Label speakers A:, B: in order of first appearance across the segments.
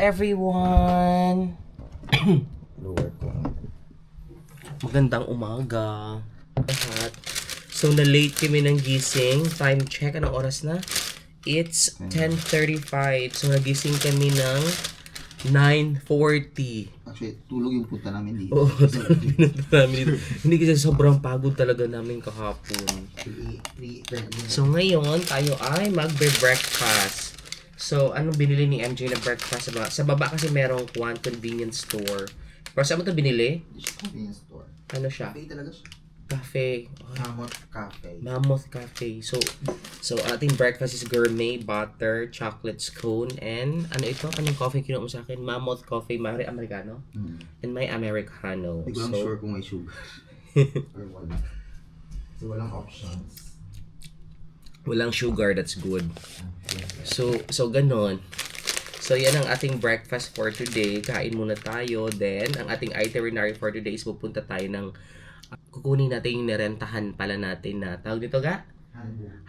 A: everyone! Magandang umaga. Lahat. So, na-late kami ng gising. Time check. Anong oras na? It's 10:35. So, nagising kami ng 9:40.
B: Actually, tulog yung punta namin dito.
A: Oo, tulog namin dito. Hindi kasi sobrang pagod talaga namin kahapon. So, ngayon, tayo ay magbe-breakfast. So, anong binili ni MJ na breakfast? Sa baba kasi merong convenience store. Pero saan mo ito binili?
B: Convenience store.
A: Ano siya?
B: Cafe talaga siya.
A: Cafe.
B: Mammoth Cafe.
A: Mammoth Cafe. So ating breakfast is gourmet butter, chocolate scone, and ano ito? Anong coffee kinuha mo sa akin? Mammoth Coffee, Mare Americano. And may Americano.
B: Hindi ko lang sure kung may sugar. Or wala. So, walang options.
A: Walang sugar, that's good. So ganon. So, yan ang ating breakfast for today. Kain muna tayo. Then, ang ating itinerary for today is pupunta tayo ng kukunin natin yung nirentahan pala natin na tawag dito ga?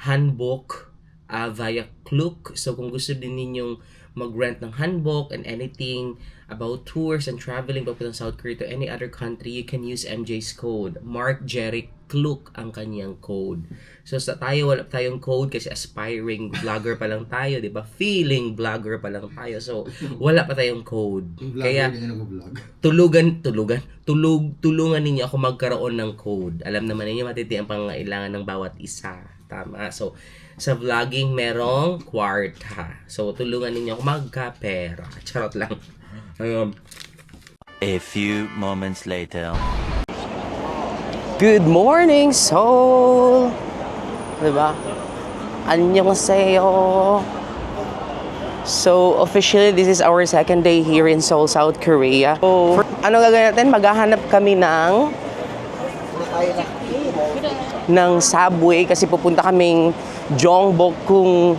A: Handbook via Klook. So, kung gusto din ninyong mag-rent ng handbook and anything about tours and traveling papuntang South Korea to any other country, you can use MJ's code. Mark Jeric Klook ang kanyang code. So, wala tayong code kasi aspiring vlogger pa lang tayo, di ba? Feeling vlogger pa lang tayo. So, wala pa tayong code. Kaya, tulungan ninyo ako magkaroon ng code. Alam naman ninyo matiti ang pangailangan ng bawat isa. Tama. So, sa vlogging merong kwarta. So, tulungan ninyo ako magkapera. Charot lang.
C: A few moments later.
A: Good morning, Seoul! Diba? Annyeonghaseyo! So, officially, this is our second day here in Seoul, South Korea. So, ano gagawin natin? Maghahanap kami ng subway kasi pupunta kaming Gyeongbokgung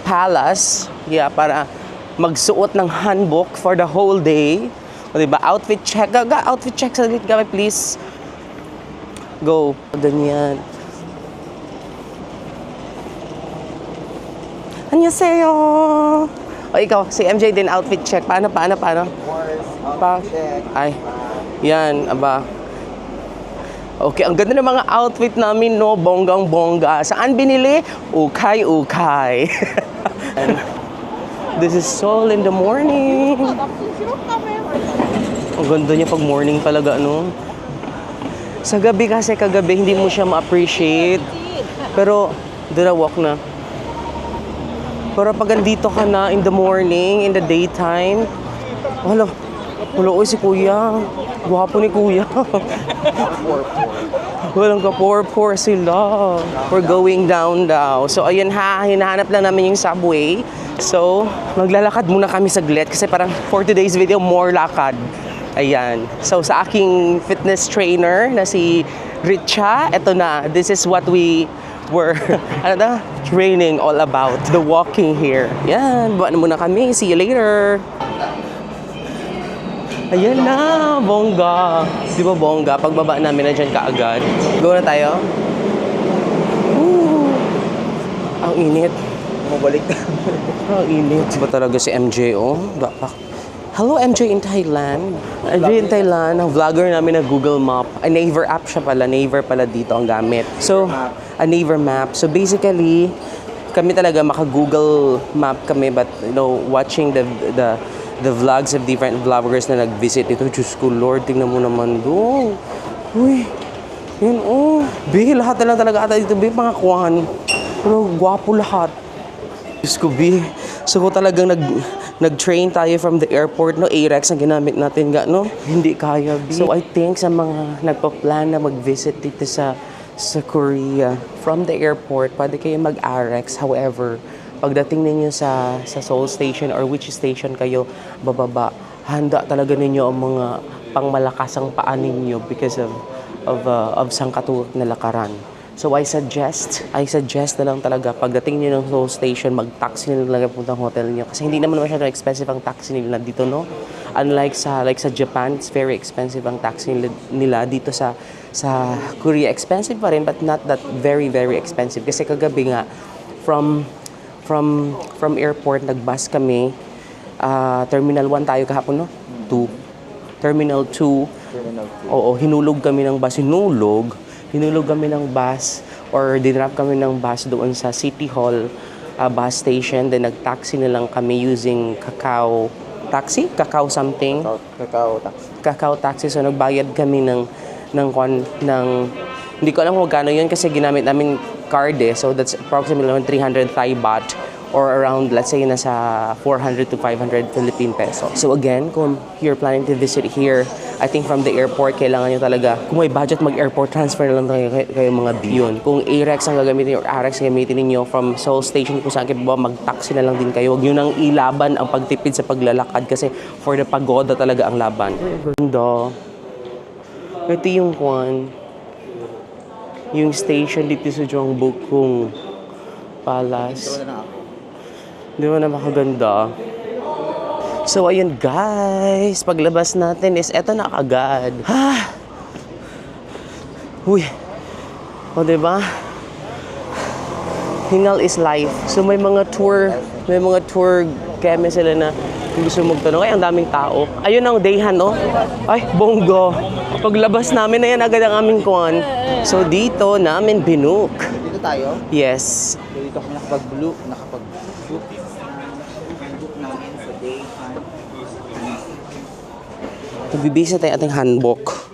A: Palace. Yeah, para magsuot ng hanbok for the whole day. O, diba? Outfit check. Outfit check saglit kami, please. Go. Ganyan. Annyeonghaseyo! O, ikaw, si MJ din, outfit check. Paano? Ay, yan, aba. Okay, ang ganda ng mga outfit namin, no? Bonggang-bongga. Saan binili? Ukay. This is Seoul in the morning. Ang ganda niya pag morning talaga, no? Sa gabi kasi, kagabi, hindi mo siya ma-appreciate. Pero, walk na. Pero pag andito ka na in the morning, in the daytime, wala, si Kuya. Gwapo ni Kuya. Walang ka-poor sila. We're going down daw. So, ayun hinahanap lang namin yung subway. So, maglalakad muna kami saglit kasi parang for today's video, more lakad. Ayan. So, sa aking fitness trainer na si Richa, eto na. This is what we were training all about. The walking here. Yan. Buwan muna kami. See you later. Ayan na. Bongga. Di ba bongga? Pagbaba namin na dyan kaagad. Go na tayo. Woo. Ang init.
B: Mabalik na.
A: Ang init. Di ba talaga si MJ, oh? Hello, MJ in Thailand. MJ in Thailand, ang vlogger namin na Google Map. A Naver app siya pala. Naver pala dito ang gamit. So, a Naver map. So, basically, kami talaga maka-Google Map kami but, watching the vlogs of different vloggers na nag-visit dito. Diyos ko, Lord, tingnan mo naman doon. Uy, yun, oh. Bi, lahat na lang talaga ata dito, Bi, mga kuwan. Pero, gwapo lahat. Diyos ko, Bi. So, talagang nag-train tayo from the airport, no? Arex ang ginamit natin, no? Hindi kaya, B. So, I think sa mga nagpa-plan na mag-visit dito sa Korea, from the airport, pwede kayo mag-Arex. However, pagdating ninyo sa Seoul Station or which station kayo bababa, handa talaga ninyo ang mga pangmalakasang paa ninyo because of sangkatuwak na lakaran. So I suggest na lang talaga pagdating niyo ng Seoul Station, mag-taxi na lang puntang hotel niyo kasi hindi naman masyadong expensive ang taxi nila dito, no? Unlike sa Japan, it's very expensive ang taxi nila dito sa Korea. Expensive pa rin but not that very expensive kasi kagabi nga from airport nagbus kami Terminal 1 tayo kahapon, no? 2. Terminal 2.
D: Terminal 2.
A: Oo, hinulog kami ng bus. Hinulog kami ng bus or dinrap kami ng bus doon sa City Hall bus station. Then nag-taxi na lang kami using Kakao taxi? Kakao something?
D: Kakao taxi.
A: Kakao taxi. So nagbayad kami ng hindi ko alam kung magkano yun kasi ginamit namin card eh. So that's approximately 300 Thai baht or around, let's say, nasa 400 to 500 Philippine peso. So again, kung you're planning to visit here, I think from the airport, kailangan nyo talaga, kung may budget mag-airport, transfer na lang kayo mga B. Yun. Kung Arex ang gagamitin or Arex ang gagamitin ninyo from Seoul Station, kung saan kayo ba, mag-taxi na lang din kayo. Huwag nyo nang ilaban ang pagtipid sa paglalakad kasi for the pagoda talaga ang laban. Ganda. Ito yung yung station dito sa Gyeongbokgung Palace.
D: Ito na ako.
A: Di ba na makaganda? So, ayun guys. Paglabas natin is eto na agad. Uy. O, diba? Hingal is life. So, may mga tour keme sila na kung gusto magtanong. Ay, ang daming tao. Ayun ang dayhan, no? Ay, bonggo. Paglabas namin, ayan agad ang aming kuwan. So, dito namin binook.
D: Dito tayo.
A: Yes.
D: So, dito kami nakapag-book namin sa day 1.
A: Nagbibisa tayo ating handbook.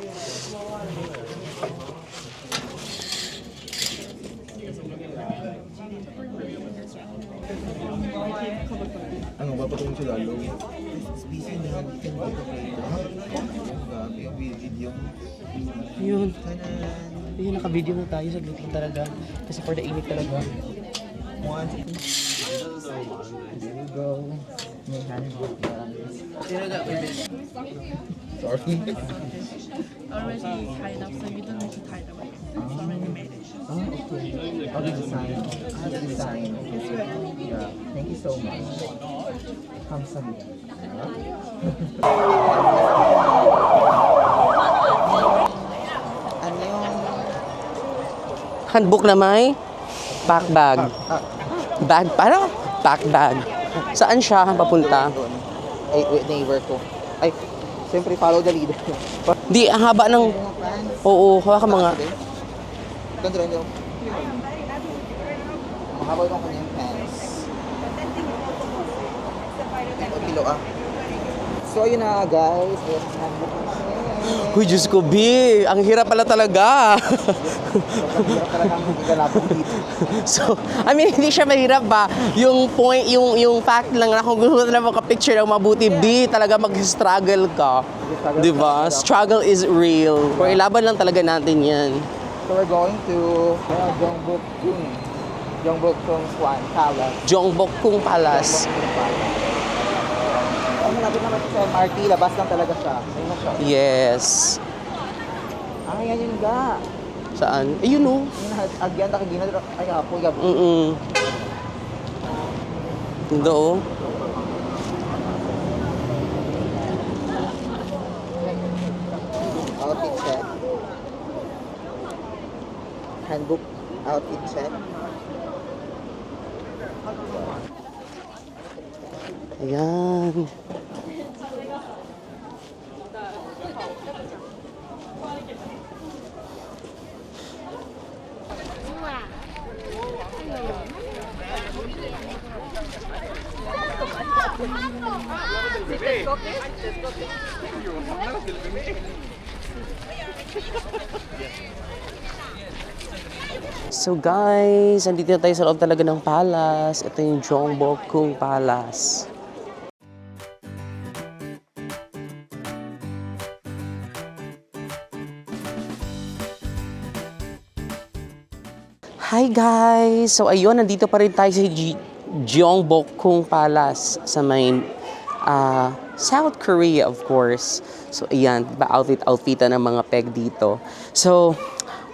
B: Ano ba pa si Lalo?
D: Busy na dito yung grabe yung video.
A: Yun. Yun, naka-video na tayo. Saglit lang talaga. Kasi for the init talaga.
D: There you go. May handbook na.
B: Sorry.
E: already tied up, so you don't need to tie them up. It's already made it.
D: Oh, okay. Oh, the design. The design.
E: It's ready.
D: Yeah. Thank you so much. 감사합니다. Ano yung...
A: Handbook na may pack bag. Bag, paano? Pack bag. Saan siya papunta?
D: Ay, wait, neighbor ko. Ay, siyempre follow the leader.
A: Di, ang haba ng... Oo, hawakan mga...
D: Ganda rin yung... Mahaba yung kanyang pants. Ito, kilo ah. So, ayun na guys. Ayan, handbook na kami.
A: Uy, Diyos ko, B! Ang hirap pala talaga.
D: Hirap talagang iganapin dito.
A: So, I mean, hindi siya mahirap ba? Yung point, yung fact lang na kung gusto na maka-picture ng mabuti, B, talaga mag-struggle ka. Diba? Struggle is real. Pero ilaban lang talaga natin yan.
D: So, we're going to Gyeongbokgung Palace.
A: Gyeongbokgung Palace.
D: Ay, malapit naman sa MRT. Labas lang talaga siya. Ayun na siya.
A: Yes.
D: Ah, yan yun ga.
A: Saan? Ayun o.
D: Yun na, agyan, takagina. Ay, apo, gabi.
A: Ito o.
D: Outfit check. Handbook outfit check.
A: Ayan. So guys, andito na tayo sa loob talaga ng palace. Ito yung Gyeongbokgung Palace. Hi guys! So ayun, nandito pa rin tayo sa Gyeongbokgung Palace sa may South Korea, of course. So ayan, outfit-outfitan ng mga peg dito. So,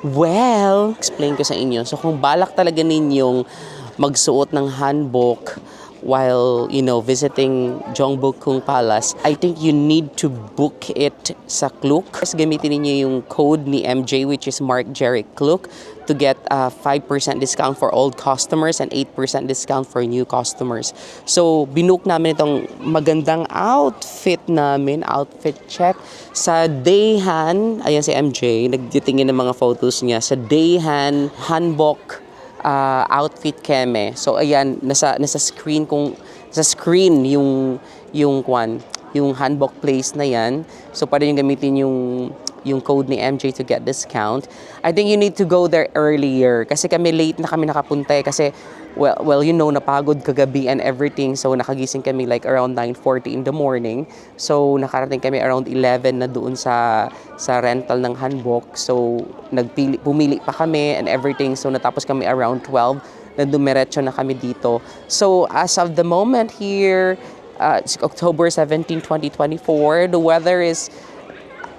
A: well, explain ko sa inyo. So kung balak talaga ninyong magsuot ng hanbok while, you know, visiting Jeongbuk-kung Palace, I think you need to book it sa Klook. Kasi gamitin niyo yung code ni MJ, which is Mark Jerick Klook, to get a 5% discount for old customers and 8% discount for new customers. So, binook namin itong magandang outfit namin, outfit check, sa Daehan. Ayan si MJ, nagtitingin ng mga photos niya, sa Daehan Hanbok outfit keme. So ayan, nasa screen yung hanbok place na yan. So pwede yung gamitin yung code ni MJ to get discount. I think you need to go there earlier kasi kami late na kami nakapunta kasi well you know, napagod kagabi and everything. So nakagising kami like around 9:40 in the morning. So nakarating kami around 11 na doon sa rental ng hanbok. So pumili pa kami and everything. So natapos kami around 12 na dumiretso na kami dito. So as of the moment here, it's October 17, 2024, the weather is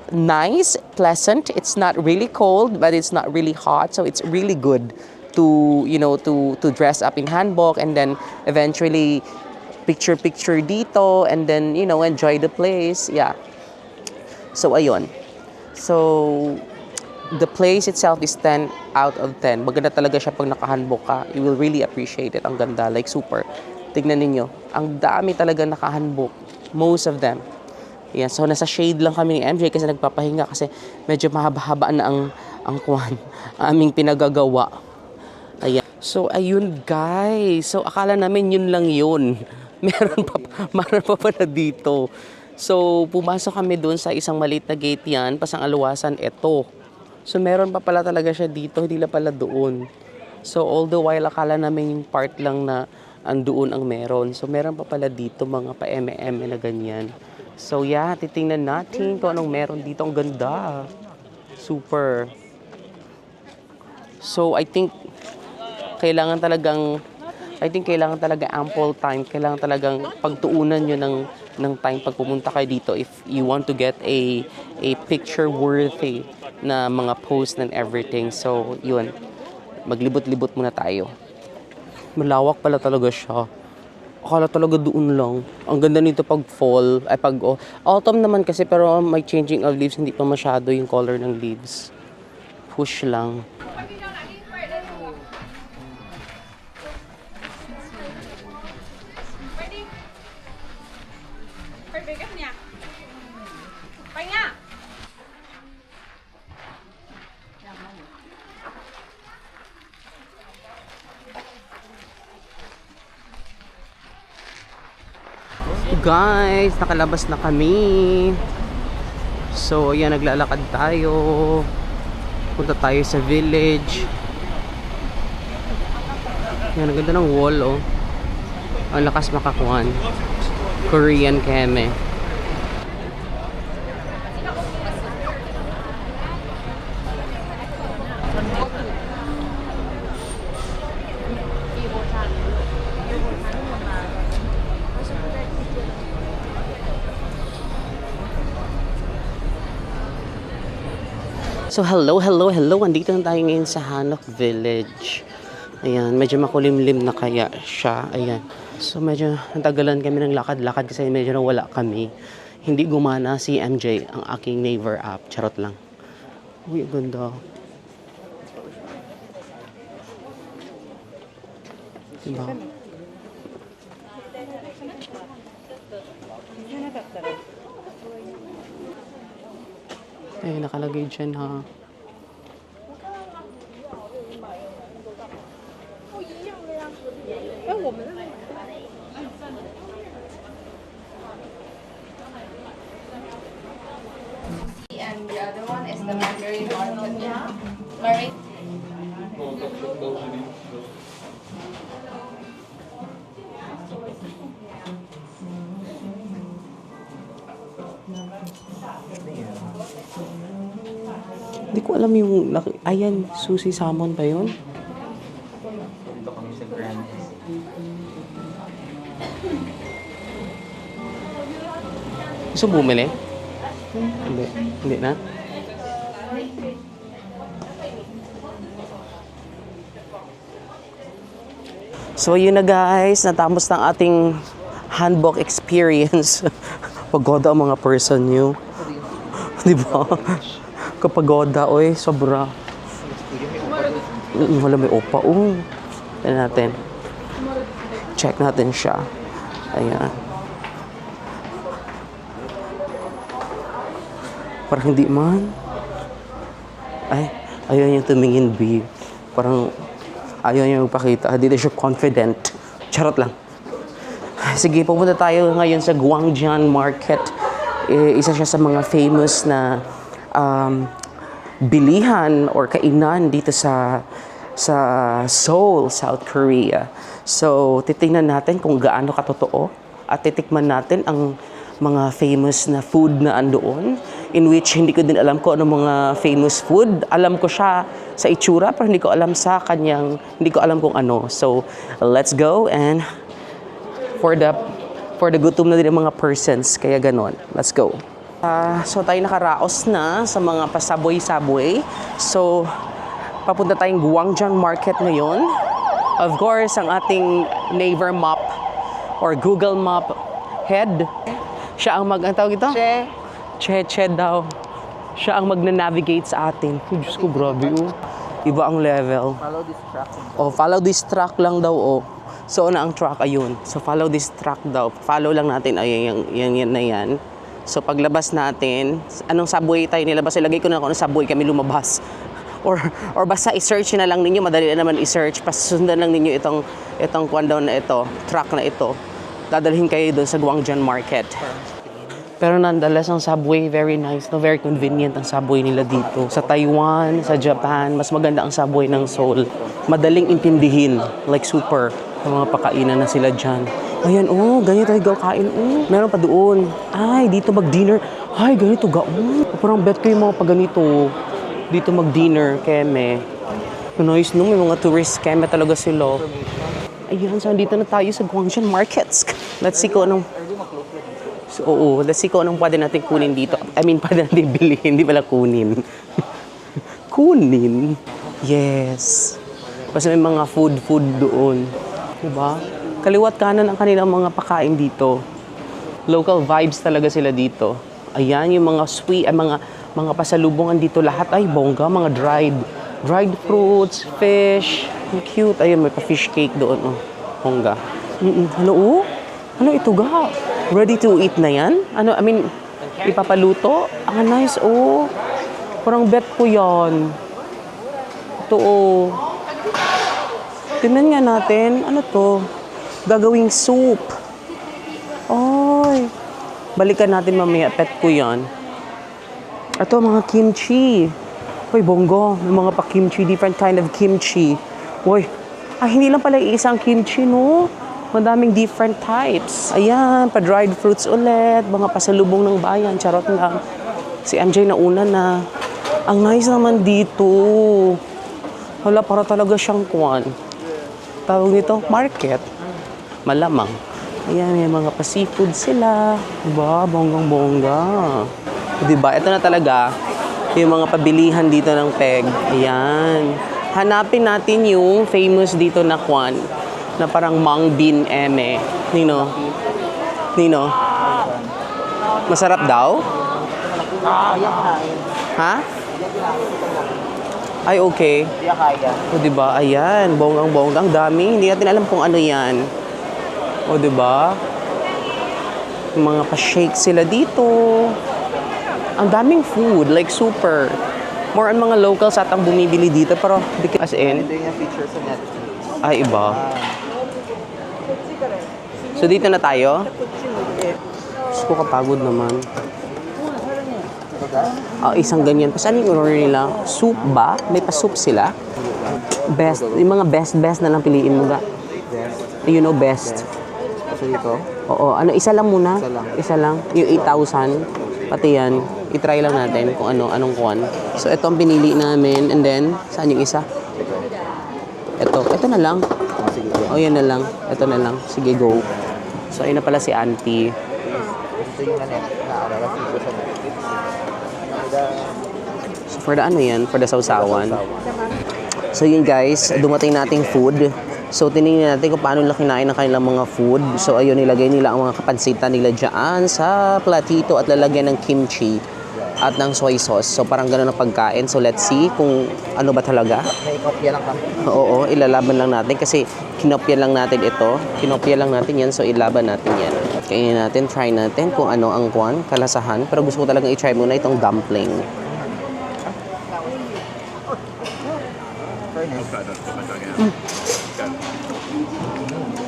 A: nice, pleasant. It's not really cold, but it's not really hot. So it's really good to, you know, to dress up in hanbok and then eventually picture dito and then, you know, enjoy the place. Yeah. So ayun. So the place itself is 10 out of 10. Maganda talaga siya pag nakahanbok ka. You will really appreciate it. Ang ganda, like super. Tignan ninyo. Ang dami talaga nakahanbok. Most of them. Yeah, so nasa shade lang kami ni MJ kasi nagpapahinga kasi medyo mahaba-haba na ang aming pinagagawa. Ayan. So ayun guys. So akala namin yun lang yun. Meron pa pala dito. So pumasok kami doon sa isang maliit na gate yan, pasang aluwasan ito. So meron pa pala talaga siya dito, hindi lang pala doon. So all the while akala namin yung part lang na andoon ang meron. So meron pa pala dito mga pa-MM na ganyan. So yeah, titingnan natin kung anong meron dito. Ang ganda. Super. So I think kailangan talaga ample time. Kailangan talagang pagtuunan nyo ng time pag pumunta kayo dito if you want to get a picture worthy na mga post and everything. So yun, maglibot-libot muna tayo. Malawak pala talaga siya. Akala talaga doon lang. Ang ganda nito pag fall, ay pag autumn naman kasi pero may changing of leaves, hindi pa masyado yung color ng leaves. Push lang. Guys, nakalabas na kami. So, ayan, naglalakad tayo. Punta tayo sa village. Ayan, ang ganda ng wall, oh. Ang lakas makakuhan. Korean keme. So hello. Andito na tayo ngayon sa Hanok Village. Ayan, medyo makulimlim na kaya siya. Ayan. So medyo natagalan kami ng lakad-lakad kasi medyo nawala kami. Hindi gumana si MJ, ang aking Naver app. Charot lang. Uy, ang ganda. Diba? Eh, nakalagay dyan ha.
F: And the other one is the Mandarin orchid. Mary.
A: Hindi ko alam yung... Ayan, sushi salmon ba yun?
D: Dito kami sa Grand S.
A: Gusto bumili? Hindi na? So yun na guys, natapos ng ating handbook experience. Pagoda ang mga person nyo. Di ba? Kapagoda, oy, sobra. Wala, may opa. Tignan natin. Check natin siya. Ayan. Parang hindi man. Ay, ayaw niya tumingin, B. Parang ayaw niya magpakita. Hindi siya confident. Charot lang. Sige, pupunta tayo ngayon sa Guangjian Market. Isa siya sa mga famous na bilihan or kainan dito sa Seoul, South Korea. So, titingnan natin kung gaano katotoo at titikman natin ang mga famous na food na andoon, in which hindi ko din alam kung ano mga famous food. Alam ko siya sa itsura pero hindi ko alam sa kanyang, hindi ko alam kung ano. So, let's go and for the gutom na din ng mga persons, kaya ganon. Let's go. So tayo nakaraos na sa mga pasaboy-saboy. So papunta tayong Guangjian Market ngayon. Of course, ang ating Naver Map or Google Map head, siya ang ang tawag ito? Che daw. Siya ang magna-navigate sa atin. Oh, Diyos ko, grabe Iba ang level.
D: Follow this track.
A: Follow this track lang daw So, ang track, ayun. So, follow this track daw. Follow lang natin, ayun, yan na yan. So, paglabas natin, anong subway tayo nilabas? Ilagay ko na kung anong subway kami lumabas. Or basta i-search na lang ninyo, madali na naman i-search. Pasundan lang ninyo itong countdown na ito, track na ito. Dadalhin kayo doon sa Guangjian Market. Pero nonetheless, ang subway, very nice, no? Very convenient ang subway nila dito. Sa Taiwan, sa Japan, mas maganda ang subway ng Seoul. Madaling intindihin, like super. Mga pakainan na sila dyan. Ayan, ganyan tayo kain. Meron pa doon. Ay, dito mag-dinner. Ay, ganito parang bet ko yung mga paganito. Dito mag-dinner, keme. Nice, no? May mga tourist keme talaga sila. Ayan, so dito na tayo sa Guangjian Markets. Let's see kung anong... let's see kung anong pwede natin kunin dito. I mean, pwede natin bilhin, hindi pala kunin. Kunin? Yes. Basta may mga food doon. Diba? Kaliwat kanan ang kanilang mga pakain dito. Local vibes talaga sila dito. Ayan, yung mga sweet, mga pasalubongan dito lahat ay bongga, mga dried fruits, fish. Cute. Ayun, may pa-fish cake doon. Bongga. Ano Ano ito ga? Ready to eat na yan? Ano, I mean, ipapaluto? Nice, Parang bet ko yan. Ito, Tingnan nga natin. Ano to? Gagawing soup. Ay. Balikan natin mamaya. Pet ko yan. Ito, mga kimchi. Uy, bonggo. May mga pa-kimchi. Different kind of kimchi. Uy. Hindi lang pala iisang kimchi, no? Madaming different types. Ayan, pa-dried fruits ulit. Mga pasalubong ng bayan. Charot lang. Si MJ na una na. Ang nice naman dito. Hala, para talaga siyang kwan. Tawag nito, market. Malamang. Ayan, may mga pa-seafood sila. Diba? Bonggang-bongga. Diba? Ito na talaga yung mga pabilihan dito ng peg. Ayan. Hanapin natin yung famous dito na kwan. Na parang Mang Bin Eme. Nino? Masarap daw? Ha? Ay, okay. Diba? Ayan, bonggang-bonggang. Dami. Hindi natin alam kung ano yan. Diba? Mga pa-shake sila dito. Ang daming food. Like, super. More on mga locals at ang bumibili dito. Pero, as in?
D: Ito yung feature sa Netflix.
A: Ay, iba. So, dito na tayo? Gusto ko kapagod naman. Isang ganyan. Saan yung order nila? Soup ba? May pa-soup sila? Best. Yung mga best na lang piliin mo ga. You know, best.
D: So dito?
A: Oo. Isa lang muna?
D: Isa lang.
A: Yung 8,000. Pati yan. I-try lang natin kung anong kuwan. So, ito ang pinili namin. And then, saan yung isa? Ito na lang. Yan na lang. Ito na lang. Sige, go. So, ayun na pala si auntie.
D: Ito yung naalala feature sa Netflix.
A: So, for the ano yan? For the sausawan. So, yun guys. Dumating nating food. So, tinignan natin kung paano nila kinain ng kanilang mga food. So, ayun, nilagay nila ang mga kapansitan nila dyan sa platito at lalagyan ng kimchi at ng soy sauce. So, parang gano'n ang pagkain. So, let's see kung ano ba talaga.
D: May kopya lang kami.
A: Oo, ilalaban lang natin kasi kinopya lang natin ito. Kinopya lang natin yan, so ilaban natin yan. Kainin natin, try natin kung ano ang kalasahan. Pero gusto ko talagang i-try muna itong dumpling.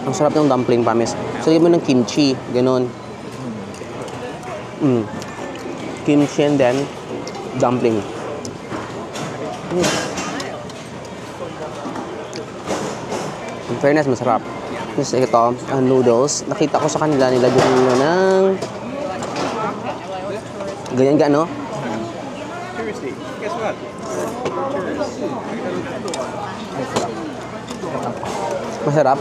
A: Ang sarap ng dumpling, promise. So, mo ng kimchi, ganun. Kimchi and then dumpling. In fairness, masarap. Kasi ito, noodles. Nakita ko sa kanila, nilagyan nila ng ganyan ga, no? Masarap.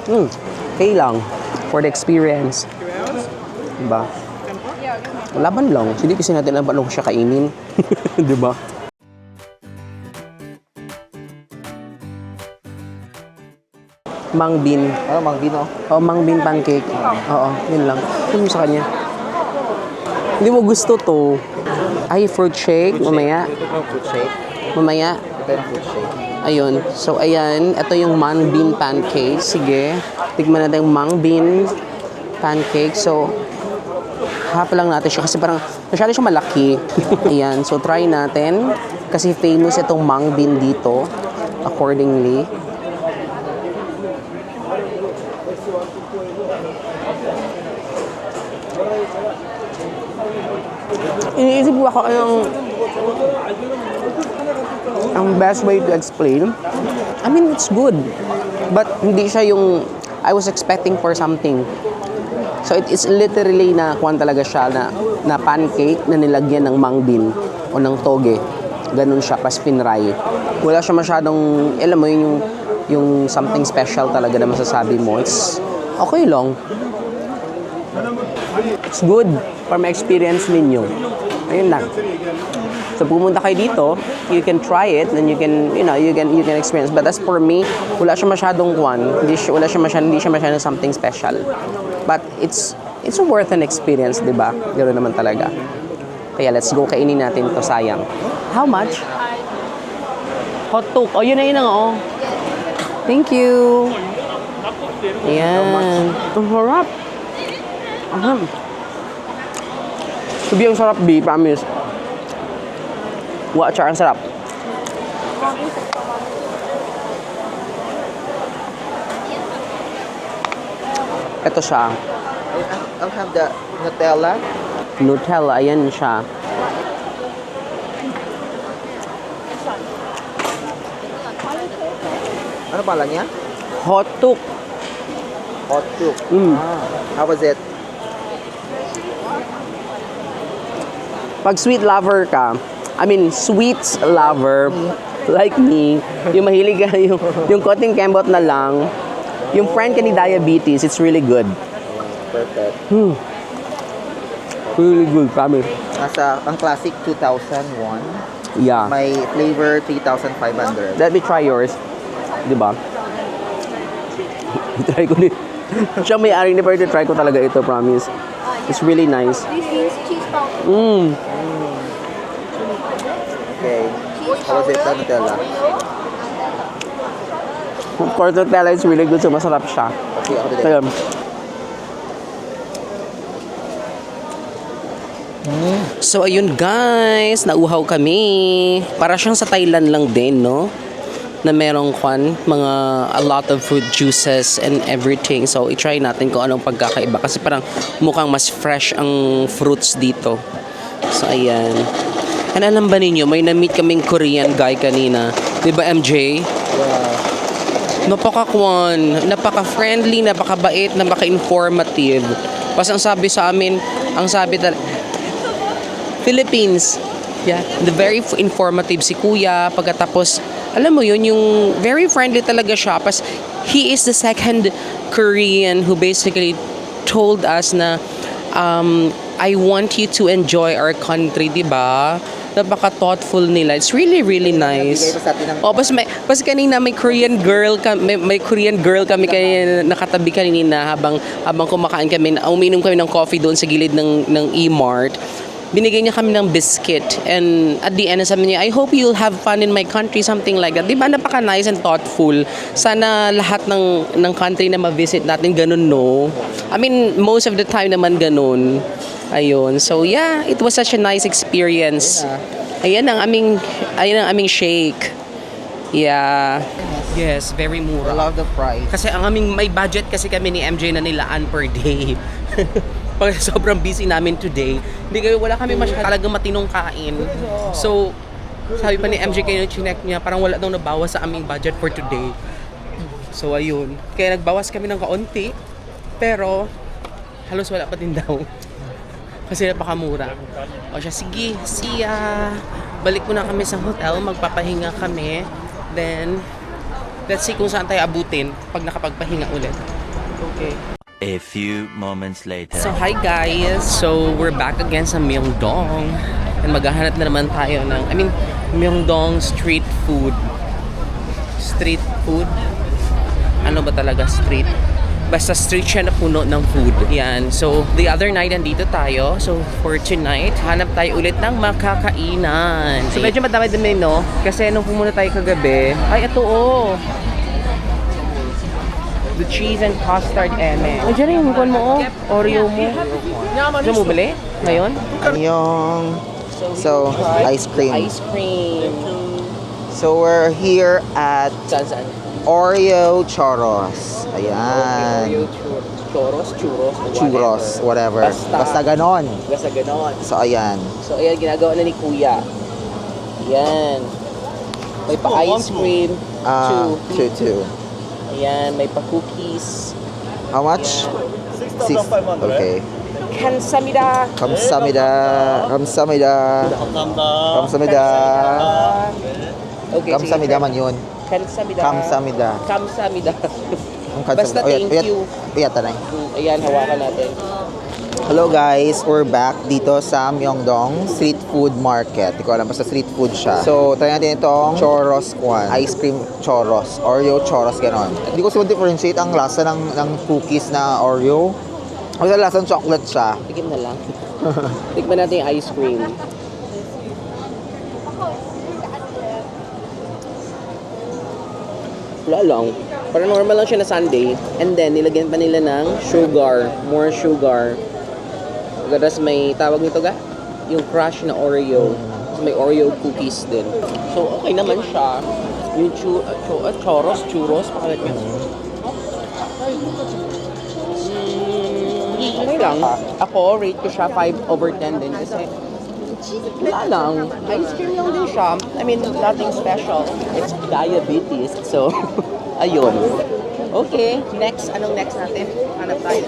A: Okay lang. For the experience. Diba? Laban lang. Hindi kasi natin alam paano siya kainin. Diba? Mang bean.
D: Ano, Mang Bino?
A: Oh, mang bean pancake. Oo, yun lang. Yun sa kanya. Hindi mo gusto to. Ay, fruit shake. Mamaya.
D: Fruit shake.
A: Mamaya.
D: Ito yung fruit shake.
A: Ayun. So, ayan. Ito yung mang bean pancake. Sige. Tignan natin yung mang bean pancake. So, hapa lang natin siya kasi parang masyado siya malaki. Ayan. So, try natin. Kasi famous itong mang bean dito. Accordingly. Iniisip ko ako ang best way to explain. I mean, it's good. But hindi siya yung I was expecting for something. So it's literally na kuwan talaga siya na pancake na nilagyan ng mang bean o ng toge. Ganun siya, pas pinray. Wala siya masyadong, alam mo yung something special talaga na masasabi mo. It's okay lang. It's good for my experience ninyo. Ayun lang. So pumunta kayo dito, you can try it, then you can experience. But as for me, wala siya masyadong hindi siya masyadong something special. But it's worth an experience, 'di ba? Ganoon naman talaga. Kaya let's go, kainin natin to, sayang. How much? Hot dog. Oh, yun na oh. Thank you. Ayan. Ang harap. Sabi ang sarap, B, promise. Watch, ang sarap. Ito siya.
D: I'll have the Nutella.
A: Nutella, ayan siya.
D: Ano pala niya?
A: Hot dog.
D: Hot dog. How was it?
A: Pag sweet lover ka, I mean, sweets lover, like me, yung mahilig ka, yung konting kembot na lang, yung friend ka ni diabetes, it's really good.
D: Perfect.
A: Really good, promise.
D: Ang classic 2001.
A: Yeah.
D: May flavor 3,500.
A: Let me try yours. Diba? Try ko din. Siya may-ari ni pero try ko talaga ito, promise. It's really nice.
D: Okay. How was it, the Nutella?
A: Of course, Nutella is really good, so masarap siya.
D: Okay, ako din.
A: Kaya, so ayun guys, nauhaw kami. Para siyang sa Thailand lang din, no? Na merong a lot of fruit juices and everything. So i-try natin kung anong pagkakaiba kasi parang mukhang mas fresh ang fruits dito. So ayan. And alam ba ninyo, may na-meet kaming Korean guy kanina. 'Di ba, MJ? Napaka-friendly, napakabait, napaka-informative. Pas ang sabi sa amin, Philippines. Yeah, the very informative si Kuya. Pagkatapos, alam mo yun, yung very friendly talaga siya. Pas he is the second Korean who basically told us na I want you to enjoy our country, di ba? Napaka-thoughtful nila. It's really, really nice.
D: Bigay pa sa atin ng-
A: Oh, pas kanina may Korean girl may Korean girl kami kanina nakatabi kanina habang kumakain kami, uminom kami ng coffee doon sa gilid ng E-Mart. Binigay niya kami ng biscuit and at the end sabi niya, I hope you'll have fun in my country, something like that. Di ba napaka-nice and thoughtful. Sana lahat ng country na ma-visit natin ganun, no? I mean, most of the time naman ganun. Ayun. So yeah, it was such a nice experience. Ayan ang aming shake. Yeah. Yes, very
D: I
A: mura.
D: love the price.
A: Kasi ang aming may budget kasi kami ni MJ na nilaan per day. Pag sobrang busy namin today, wala kami talagang matinong kain. So, sabi pa ni MJ kayo chinek niya, parang wala daw nabawas sa aming budget for today. So, ayun. Kaya nagbawas kami ng kaunti, pero halos wala pa din daw. Kasi napakamura. O siya, sige, see ya. Balik muna kami sa hotel, magpapahinga kami. Then, let's see kung saan tayo abutin pag nakapagpahinga ulit. Okay.
C: A few moments later.
A: So, hi guys! So, we're back again sa Myeongdong. And maghahanap na naman tayo ng, Myeongdong street food. Street food? Ano ba talaga street? Basta street siya na puno ng food. Yan. So, the other night, andito tayo. So, for tonight, hanap tayo ulit ng makakainan. So, medyo madami-dami, no? Kasi nung pumunta tayo kagabi, ay, ito, oh. The cheese and custard eme. Ay, dyan yung kuwan mo, oh. Oreo mo. Gusto mo bili? Ngayon?
D: Yung... So, ice cream.
A: Ice cream.
D: So, we're here at
A: Saan?
D: Oreo Churros. Ayan.
A: Oreo churros,
D: Churros, whatever. Basta ganon.
A: Basta ganon.
D: So, ayan.
A: So, ayan, ginagawa na ni Kuya. Ayan. May pa-ice cream.
D: Two.
A: Ayan, may pa-cookies.
D: How much? 6. Okay.
A: Kamsamida.
D: Kamsamida.
A: Okay,
D: Kamsamida man yun.
A: Kamsamida.
D: Kamsamida.
A: Basta thank you.
D: Tanay.
A: Ayan, hawakan natin.
D: Hello guys, we're back dito sa Myeongdong Street Food Market. Di ko alam, basta street food siya. So, try natin itong churros kwan. Ice cream churros. Oreo churros, ganon. Hindi ko siya differentiate ang lasa ng cookies na Oreo. Kasi lasang chocolate siya.
A: Tikim na lang. Tikman natin yung ice cream. Wala lang. Parang normal lang siya na sundae. And then, nilagyan pa nila ng sugar. More sugar. Tapos may tawag nito ga? Yung crush na Oreo. So, may Oreo cookies din. So, okay naman siya. Yung churros. Pakalat yun. Okay lang. Ako, rate ko siya 5/10 din kasi wala lang. Ice cream lang din siya. I mean, nothing special. It's diabetes. So, ayun. Okay, next. Anong next natin? Hanap tayo.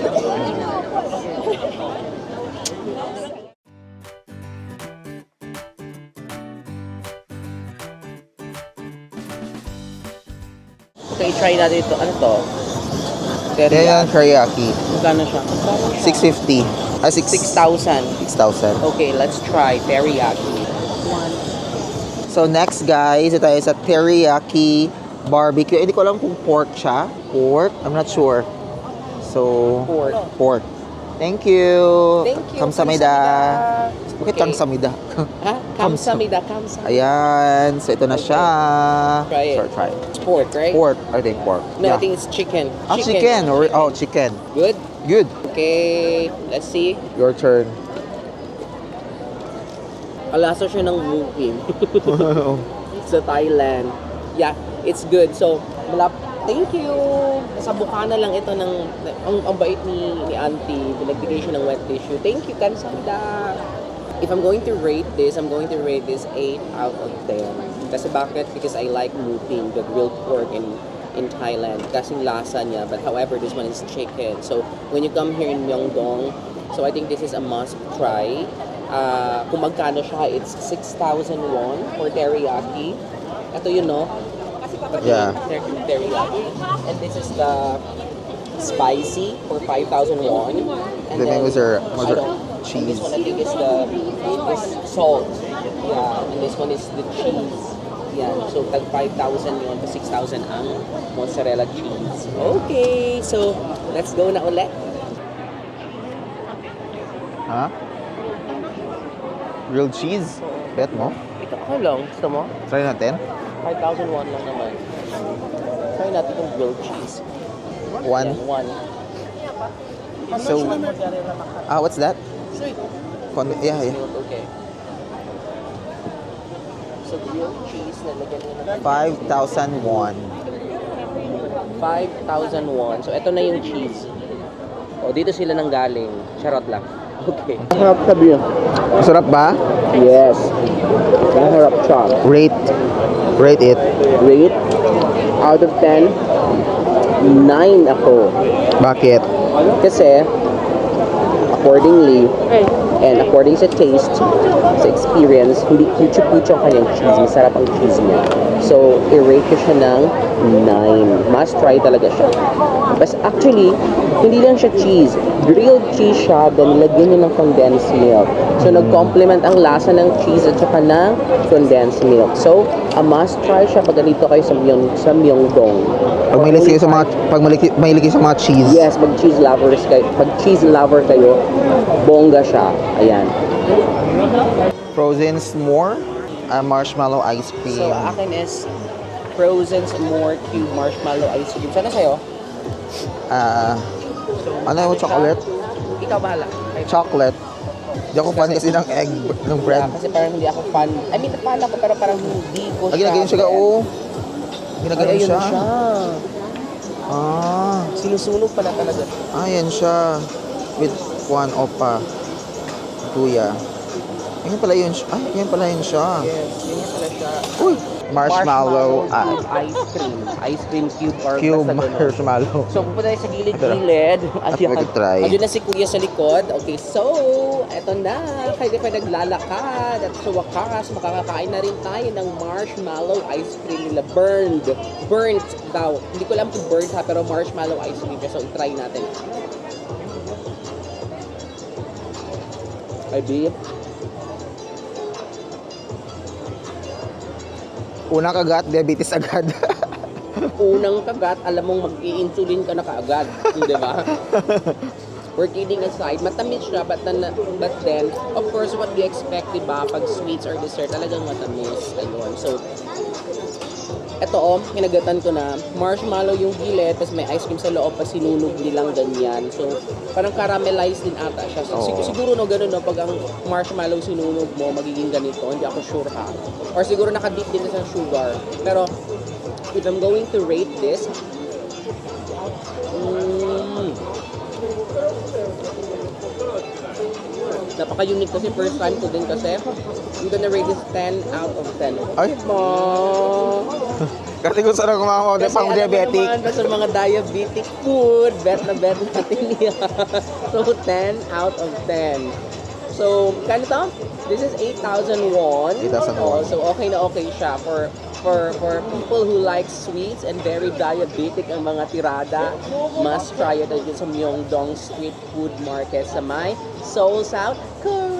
A: Okay, try natin ito. Ano to?
D: Yan yung teriyaki.
A: Magkano siya?
D: 650.
A: 6,000.
D: 6,000.
A: Okay, let's try teriyaki.
D: So next guys, ito tayo sa teriyaki barbecue. Hindi ko alam kung pork siya. Pork? I'm not sure. So, pork. Thank you.
A: Thank you.
D: Kamsamida. Bakit
A: Okay.
D: kamsamida?
A: Ha? Kamsamida.
D: Ayan. So ito na siya.
A: Try it.
D: Sure, try it.
A: It's pork, right?
D: Pork. I think pork.
A: No, I
D: Yeah.
A: think it's chicken.
D: Chicken. Oh, chicken.
A: Good?
D: Good.
A: Okay, let's see.
D: Your turn.
A: Alasa siya ng booking sa Thailand. Yeah, it's good. So, thank you. Sa Bukana lang ito ng ang bait ni auntie. Pinagbigay siya ng wet tissue. Thank you, Kansada. If I'm going to rate this, I'm going to rate this 8 out of 10. Kasi bakit? Because I like muting, the grilled pork in Thailand. Kasing lasa niya. But however, this one is chicken. So, when you come here in Myeongdong, so I think this is a must try. Kung magkano siya, it's 6,000 won for teriyaki. Ito yun, no?
D: Yeah.
A: Teriyaki. And this is the spicy for 5,000 won. And
D: The name is our
A: I don't- and
D: cheese.
A: this one I think is the is salt. Yeah, and this one is the cheese. Yeah, so tag 5,000 yun to 6,000 ang mozzarella cheese. Okay, so let's go na ulit.
D: Ha? Grilled cheese? Bet mo?
A: Ito ako lang. Gusto mo?
D: Try natin.
A: 5,000 won lang naman. Try natin yung grilled cheese.
D: One.
A: Yeah, one.
D: So, what's that?
A: Sweet.
D: Yeah.
A: Okay. So grilled cheese na lagyan nyo na
D: 5,000 won.
A: 5,000 won. So ito na yung cheese. O dito sila nang galing. Charot lang. Okay.
D: Masarap sabi yun. Masarap ba?
A: Yes. Maharap siya.
D: Rate. Rate it.
A: Rate out of 10, 9 ako.
D: Bakit?
A: Kasi accordingly and according sa taste, sa experience, hindi kucho-kucho ang kanyang cheese. Masarap ang cheese niya. So, i-rate ko siya ng 9. Must try talaga siya. But actually, hindi lang siya cheese. Grilled cheese siya, then nilagyan niya ng condensed milk. So, nag-complement ang lasa ng cheese at saka ng condensed milk. So, a must try siya pag ganito kayo sa Myeongdong.
D: Pag mahilig kayo sa mga mahilig kayo sa mga cheese.
A: Yes, pag cheese lover kayo, bongga siya. Ayan.
D: Frozen s'more, marshmallow ice cream.
A: So, akin is frozen s'more cube marshmallow ice cream. Sana sa'yo?
D: Ano yung chocolate?
A: Ikaw bahala.
D: Chocolate. Hindi ako fan kasi ng egg, ng bread.
A: Kasi parang hindi ako fan. I mean, fan ako pero parang hindi ko siya.
D: Ginagayon siya oo.
A: Ay,
D: Ginagayon
A: ayun
D: siya.
A: siya. Sinusunog pala talaga.
D: Ayan siya. With one opa. Kuya. Ayan pala yun siya. Ay, ayan pala yun siya.
A: Yes, yun pala siya.
D: Uy! Marshmallow.
A: cube ice cream. Ice cream cube or
D: Cube
A: basta ganun.
D: marshmallow.
A: So, pupunta tayo sa gilid-gilid.
D: At mag-try.
A: Ayun na si Kuya sa likod. Okay, so, eto na. Kaya pa naglalakad. At sa wakas, makakakain na rin tayo ng marshmallow ice cream nila. Burnt daw. Hindi ko alam kung burnt ha, pero marshmallow ice cream. So, try natin. Ay, babe.
D: Unang kagat, diabetes agad.
A: Unang kagat, alam mong mag-i-insulin ka na kaagad. Di ba? We're kidding aside, matamis siya, but then, of course, what we expect, di ba, pag sweets or dessert, talagang matamis. Ayun. So, eto kinagatan ko na, marshmallow yung gilid, tapos may ice cream sa loob, pa sinunog nilang ganyan. So, parang caramelized din ata siya. So, siguro no, ganun no, pag ang marshmallow sinunog mo, magiging ganito, hindi ako sure ha. Or siguro nakadip din sa sugar. Pero, if I'm going to rate this, napaka-unique kasi first time ko din kasi I'm gonna rate this 10 out of 10.
D: Ay.
A: Diba?
D: Kasi gusto na kumakaw
A: Kasi
D: pang
A: alam mo
D: diabetic.
A: naman, basta mga diabetic food, bet natin yan. So, 10 out of 10. So, kanito? This is 8,000 won.
D: 8,000 won.
A: So, okay na okay siya for people who like sweets and very diabetic ang mga tirada. Must try it again sa Myeongdong Street Food Market sa may Seoul, South Korea.